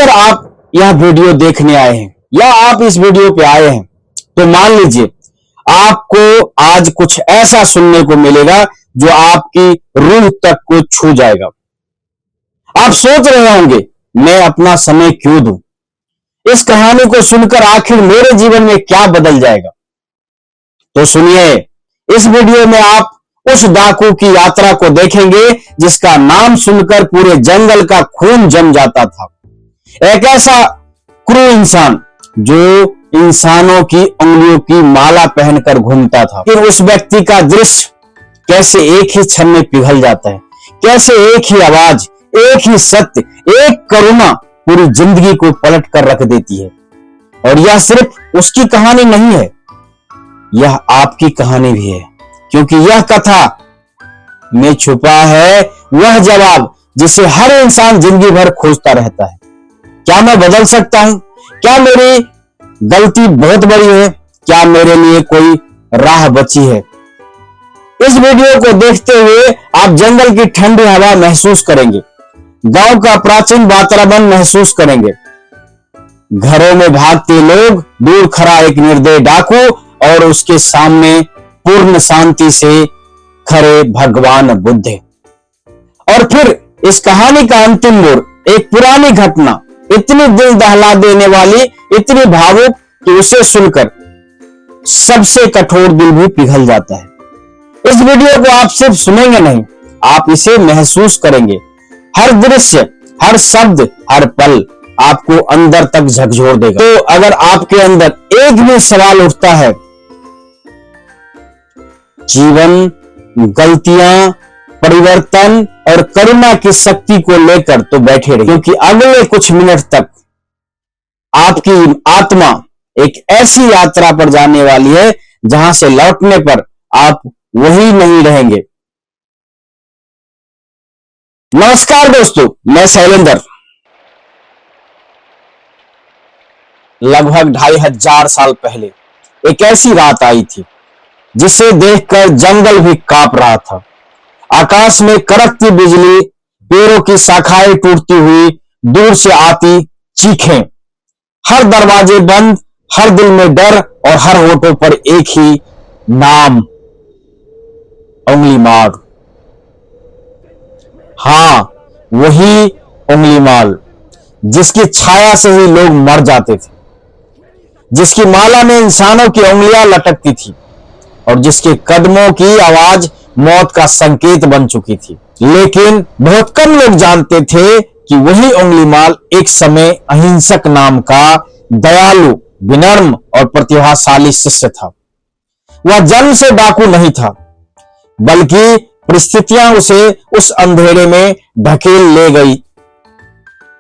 अगर आप यह वीडियो देखने आए हैं या आप इस वीडियो पे आए हैं तो मान लीजिए आपको आज कुछ ऐसा सुनने को मिलेगा जो आपकी रूह तक को छू जाएगा। आप सोच रहे होंगे मैं अपना समय क्यों दूं, इस कहानी को सुनकर आखिर मेरे जीवन में क्या बदल जाएगा। तो सुनिए, इस वीडियो में आप उस डाकू की यात्रा को देखेंगे जिसका नाम सुनकर पूरे जंगल का खून जम जाता था। एक ऐसा क्रूर इंसान जो इंसानों की उंगलियों की माला पहनकर घूमता था। फिर उस व्यक्ति का दृश्य कैसे एक ही क्षण में पिघल जाता है, कैसे एक ही आवाज, एक ही सत्य, एक करुणा पूरी जिंदगी को पलट कर रख देती है। और यह सिर्फ उसकी कहानी नहीं है, यह आपकी कहानी भी है, क्योंकि यह कथा में छुपा है वह जवाब जिसे हर इंसान जिंदगी भर खोजता रहता है। क्या मैं बदल सकता हूं? क्या मेरी गलती बहुत बड़ी है? क्या मेरे लिए कोई राह बची है? इस वीडियो को देखते हुए आप जंगल की ठंडी हवा महसूस करेंगे, गांव का प्राचीन वातावरण महसूस करेंगे, घरों में भागते लोग, दूर खड़ा एक निर्दयी डाकू और उसके सामने पूर्ण शांति से खड़े भगवान बुद्ध। और फिर इस कहानी का अंतिम मोड़, एक पुरानी घटना, इतनी दिल दहला देने वाली, इतनी भावुक कि उसे सुनकर सबसे कठोर दिल भी पिघल जाता है। इस वीडियो को आप सिर्फ सुनेंगे नहीं, आप इसे महसूस करेंगे। हर दृश्य, हर शब्द, हर पल आपको अंदर तक झकझोर देगा। तो अगर आपके अंदर एक भी सवाल उठता है, जीवन, गलतियां, परिवर्तन और करुणा की शक्ति को लेकर, तो बैठे रहिए, क्योंकि अगले कुछ मिनट तक आपकी आत्मा एक ऐसी यात्रा पर जाने वाली है जहां से लौटने पर आप वही नहीं रहेंगे। नमस्कार दोस्तों, मैं शैलेंद्र। लगभग 2500 साल पहले एक ऐसी रात आई थी जिसे देखकर जंगल भी कांप रहा था। आकाश में कड़कती बिजली, पेड़ों की शाखाएं टूटती हुई, दूर से आती चीखें, हर दरवाजे बंद, हर दिल में डर और हर होठों पर एक ही नाम, उंगलीमाल। हाँ, वही उंगलीमाल जिसकी छाया से ही लोग मर जाते थे, जिसकी माला में इंसानों की उंगलियां लटकती थी और जिसके कदमों की आवाज मौत का संकेत बन चुकी थी। लेकिन बहुत कम लोग जानते थे कि वही उंगलीमाल एक समय अहिंसक नाम का दयालु, विनम्र और प्रतिभाशाली शिष्य था। वह जन्म से डाकू नहीं था, बल्कि परिस्थितियां उसे उस अंधेरे में ढकेल ले गई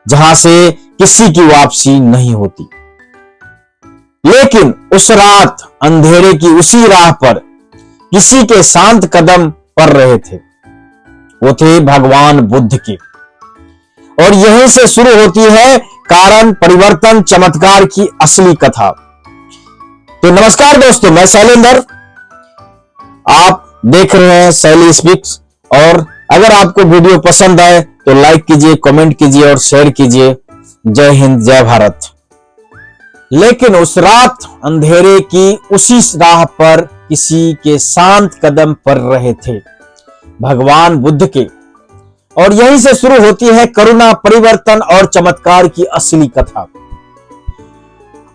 जहां से किसी की वापसी नहीं होती। लेकिन उस रात अंधेरे की उसी राह पर किसी के शांत कदम पड़ रहे थे। वो थे भगवान बुद्ध के। और यहीं से शुरू होती है कारण, परिवर्तन, चमत्कार की असली कथा। तो नमस्कार दोस्तों, मैं शैलेंद्र, आप देख रहे हैं शैली स्पीक्स। और अगर आपको वीडियो पसंद आए तो लाइक कीजिए, कमेंट कीजिए और शेयर कीजिए। जय हिंद, जय भारत। लेकिन उस रात अंधेरे की उसी राह पर किसी के शांत कदम पड़ रहे थे, भगवान बुद्ध के। और यहीं से शुरू होती है करुणा, परिवर्तन और चमत्कार की असली कथा।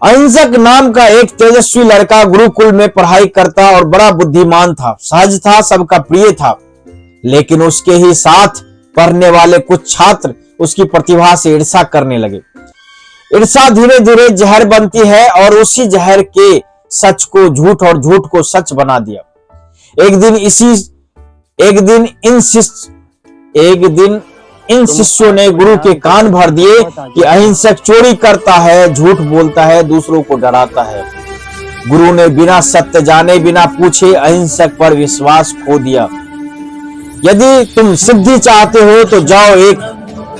अहिंसक नाम का एक तेजस्वी लड़का गुरुकुल में पढ़ाई करता और बड़ा बुद्धिमान था, सहज था, सबका प्रिय था। लेकिन उसके ही साथ पढ़ने वाले कुछ छात्र उसकी प्रतिभा से ईर्ष्या करने लगे। ईर्ष्या धीरे धीरे जहर बनती है और उसी जहर के सच को झूठ और झूठ को सच बना दिया। एक दिन इन शिष्यों ने गुरु के कान भर दिए कि अहिंसक चोरी करता है, झूठ बोलता है, दूसरों को डराता है। गुरु ने बिना सत्य जाने, बिना पूछे अहिंसक पर विश्वास खो दिया। यदि तुम सिद्धि चाहते हो तो जाओ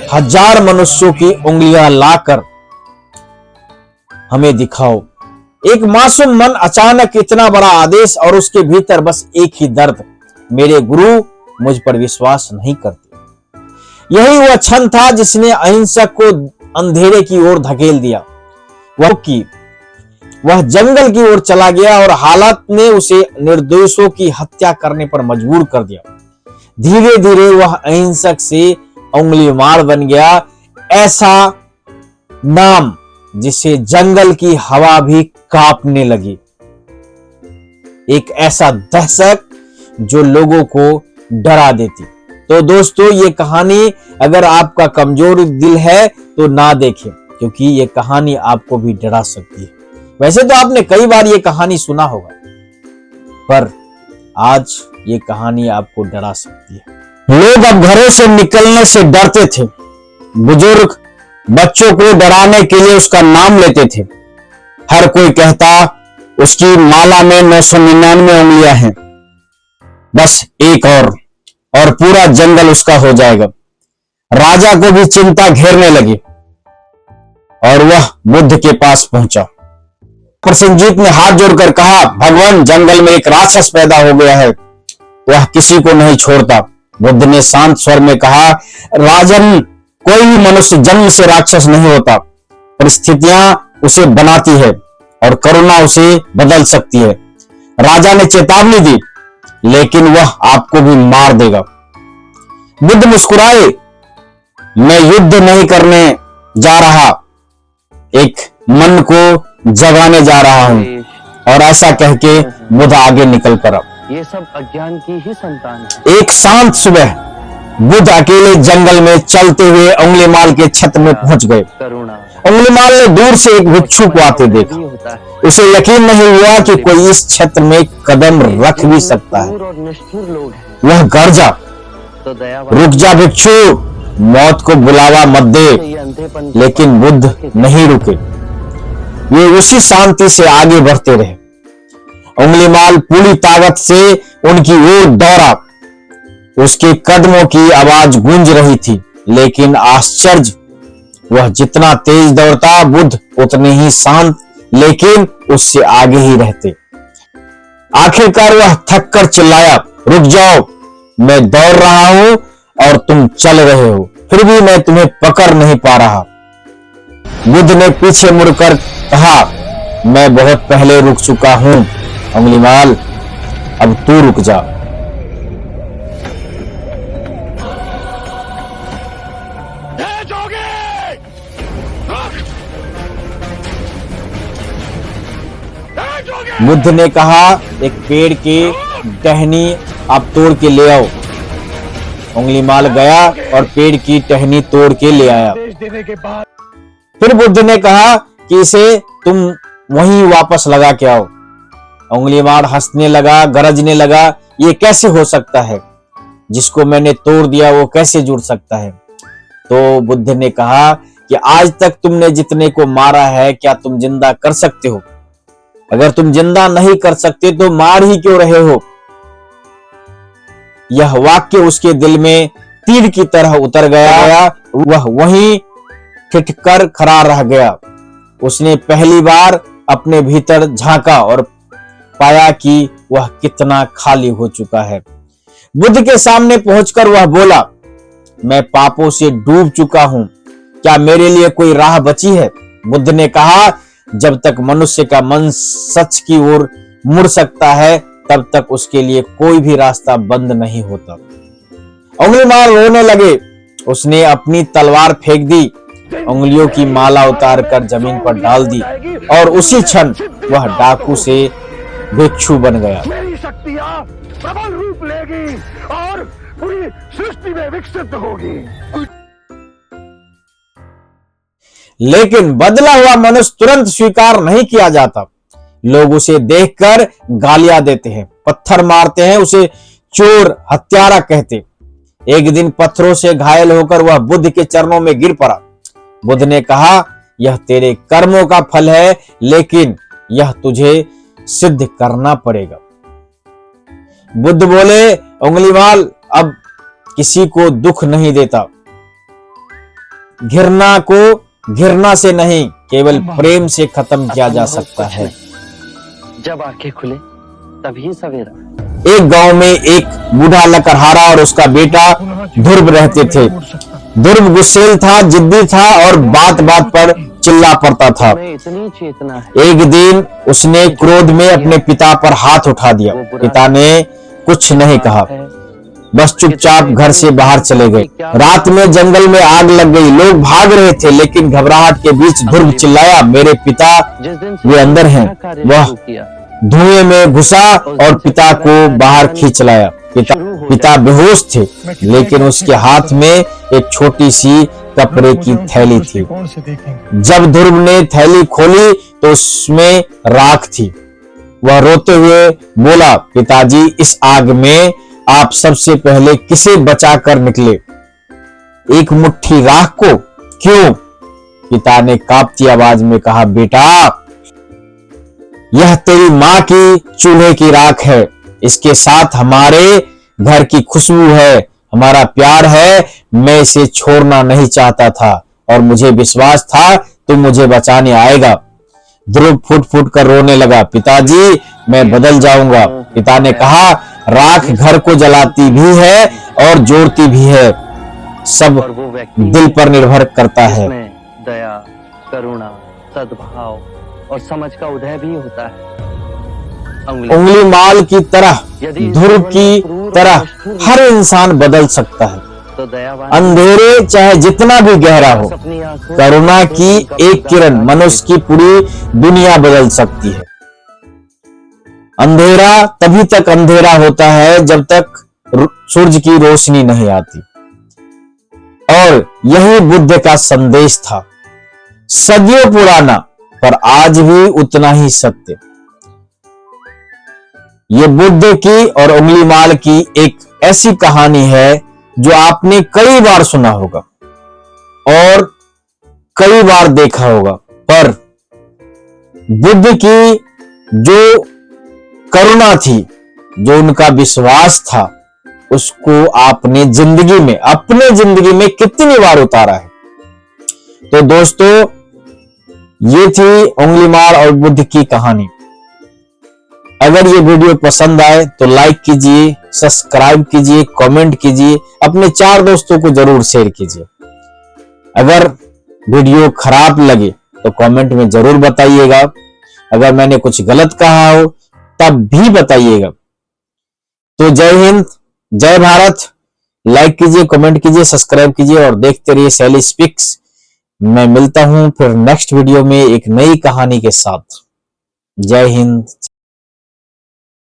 1000 मनुष्यों की उंगलियां लाकर हमें दिखाओ। एक मासूम मन अचानक इतना बड़ा आदेश और उसके भीतर बस एक ही दर्द, मेरे गुरु मुझ पर विश्वास नहीं करते। यही वह क्षण था जिसने अहिंसक को अंधेरे की ओर धकेल दिया। वह जंगल की ओर चला गया और हालात ने उसे निर्दोषों की हत्या करने पर मजबूर कर दिया। धीरे धीरे वह अहिंसक से उंगलीमाल बन गया, ऐसा नाम जिसे जंगल की हवा भी कांपने लगी। एक ऐसा दहशत जो लोगों को डरा देती। तो दोस्तों, ये कहानी अगर आपका कमजोर दिल है तो ना देखें, क्योंकि ये कहानी आपको भी डरा सकती है। वैसे तो आपने कई बार ये कहानी सुना होगा, पर आज ये कहानी आपको डरा सकती है। लोग अब घरों से निकलने से डरते थे। बुजुर्ग बच्चों को डराने के लिए उसका नाम लेते थे। हर कोई कहता उसकी माला में 999 उंगलियां हैं, बस एक और पूरा जंगल उसका हो जाएगा। राजा को भी चिंता घेरने लगी और वह बुद्ध के पास पहुंचा। प्रसेनजीत ने हाथ जोड़कर कहा, भगवान, जंगल में एक राक्षस पैदा हो गया है, वह किसी को नहीं छोड़ता। बुद्ध ने शांत स्वर में कहा, राजन, कोई भी मनुष्य जन्म से राक्षस नहीं होता। परिस्थितियां उसे बनाती है और करुणा उसे बदल सकती है। राजा ने चेतावनी दी, लेकिन वह आपको भी मार देगा। बुद्ध मुस्कुराए, मैं युद्ध नहीं करने जा रहा, एक मन को जगाने जा रहा हूं। और ऐसा कह के बुद्ध आगे निकल पड़ा। ये सब अज्ञान की ही संतान है। एक शांत सुबह बुद्ध अकेले जंगल में चलते हुए उंगलीमाल के छत में पहुंच गए। उंगलीमाल ने दूर से एक भिक्षु को आते देखा। उसे यकीन नहीं हुआ कि कोई इस क्षेत्र में कदम रख भी सकता है। वह गर्जा, रुक जा भिक्षु, मौत को बुलावा मत दे। लेकिन बुद्ध नहीं रुके, वे उसी शांति से आगे बढ़ते रहे। उंगलीमाल पूरी ताकत से उनकी ओर दौड़ा। उसके कदमों की आवाज गूंज रही थी, लेकिन आश्चर्य, वह जितना तेज दौड़ता बुद्ध उतने ही शांत, लेकिन उससे आगे ही रहते। आखिरकार वह थक कर चिल्लाया, रुक जाओ, मैं दौड़ रहा हूं और तुम चल रहे हो, फिर भी मैं तुम्हें पकड़ नहीं पा रहा। बुद्ध ने पीछे मुड़कर कहा, मैं बहुत पहले रुक चुका हूं उंगलीमाल, अब तू रुक जा। बुद्ध ने कहा, एक पेड़ की टहनी आप तोड़ के ले आओ। उंगलीमाल गया और पेड़ की टहनी तोड़ के ले आया। फिर बुद्ध ने कहा कि इसे तुम वहीं वापस लगा के आओ। उंगलीमाल हंसने लगा, गरजने लगा, ये कैसे हो सकता है, जिसको मैंने तोड़ दिया वो कैसे जुड़ सकता है। तो बुद्ध ने कहा कि आज तक तुमने जितने को मारा है, क्या तुम जिंदा कर सकते हो? अगर तुम जिंदा नहीं कर सकते तो मार ही क्यों रहे हो? यह वाक्य उसके दिल में तीर की तरह उतर गया। वह वहीं ठिठकर खड़ा रह गया। उसने पहली बार अपने भीतर झांका और पाया कि वह कितना खाली हो चुका है। बुद्ध के सामने पहुंचकर वह बोला, मैं पापों से डूब चुका हूं, क्या मेरे लिए कोई राह बची है? बुद्ध ने कहा, जब तक मनुष्य का मन सच की ओर मुड़ सकता है, तब तक उसके लिए कोई भी रास्ता बंद नहीं होता। उंगलीमाल रोने लगे। उसने अपनी तलवार फेंक दी, उंगलियों की माला उतार कर जमीन पर डाल दी और उसी क्षण वह डाकू से भिक्षु बन गया। मेरी शक्तियां प्रबल रूप लेगी और पूरी सृष्टि में विकसित होगी। लेकिन बदला हुआ मनुष्य तुरंत स्वीकार नहीं किया जाता। लोग उसे देखकर गालियां देते हैं, पत्थर मारते हैं, उसे चोर, हत्यारा कहते। एक दिन पत्थरों से घायल होकर वह बुद्ध के चरणों में गिर पड़ा। बुद्ध ने कहा, यह तेरे कर्मों का फल है, लेकिन यह तुझे सिद्ध करना पड़ेगा। बुद्ध बोले, उंगलीमाल अब किसी को दुख नहीं देता। घृणा को घृणा से नहीं, केवल प्रेम से खत्म किया जा सकता है। जब आंखें खुले तभी सवेरा। एक गांव में एक बूढ़ा लकड़हारा और उसका बेटा ध्रुव रहते थे। ध्रुव गुस्सेल था, जिद्दी था और बात बात पर चिल्ला पड़ता था। में इतनी चेतना है। एक दिन उसने क्रोध में अपने पिता पर हाथ उठा दिया। पिता ने कुछ नहीं कहा, बस चुपचाप घर से बाहर चले गए। रात में जंगल में आग लग गई। लोग भाग रहे थे, लेकिन घबराहट के बीच ध्रुव चिल्लाया, मेरे पिता जिस दिन से वे अंदर हैं। वह शुरू किया, धुएं में घुसा और पिता को बाहर खींच लाया। पिता बेहोश थे, लेकिन उसके हाथ में एक छोटी सी कपड़े की थैली थी। जब ध्रुव ने थैली खोली तो उसमें राख थी। वह रोते हुए बोला, पिताजी, इस आग में आप सबसे पहले किसे बचा कर निकले? एक मुट्ठी राख को? क्यों? पिता ने कांपती आवाज में कहा, बेटा, यह तेरी मां की चूल्हे की राख है। इसके साथ हमारे घर की खुशबू है, हमारा प्यार है। मैं इसे छोड़ना नहीं चाहता था और मुझे विश्वास था तुम मुझे बचाने आएगा। ध्रुव फुट फुट कर रोने लगा, पिताजी, मैं बदल जाऊंगा। पिता ने कहा, राख घर को जलाती भी है और जोड़ती भी है। सब और वो व्यक्ति दिल पर निर्भर करता है। जिसमें दया, करुणा, सद्भाव और समझ का उदय भी होता है। उंगली माल की तरह, ध्रुव की तरह हर इंसान बदल सकता है। तो दयावान अंधेरे चाहे जितना भी गहरा हो, अपनी आंखों करुणा की एक किरण मनुष्य की पूरी दुनिया बदल सकती है। अंधेरा तभी तक अंधेरा होता है जब तक सूरज की रोशनी नहीं आती। और यही बुद्ध का संदेश था, सदियों पुराना पर आज भी उतना ही सत्य। ये बुद्ध की और उंगली माल की एक ऐसी कहानी है जो आपने कई बार सुना होगा और कई बार देखा होगा, पर बुद्ध की जो करुणा थी, जो उनका विश्वास था, उसको आपने जिंदगी में, अपने जिंदगी में कितनी बार उतारा है। तो दोस्तों, ये थी उंगली माल और बुद्ध की कहानी। अगर ये वीडियो पसंद आए तो लाइक कीजिए, सब्सक्राइब कीजिए, कमेंट कीजिए, अपने 4 दोस्तों को जरूर शेयर कीजिए। अगर वीडियो खराब लगे तो कमेंट में जरूर बताइएगा। अगर मैंने कुछ गलत कहा हो तब भी बताइएगा। तो जय हिंद, जय भारत। लाइक कीजिए, कमेंट कीजिए, सब्सक्राइब कीजिए और देखते रहिए शैली स्पीक्स। मैं मिलता हूं फिर नेक्स्ट वीडियो में एक नई कहानी के साथ। जय हिंद।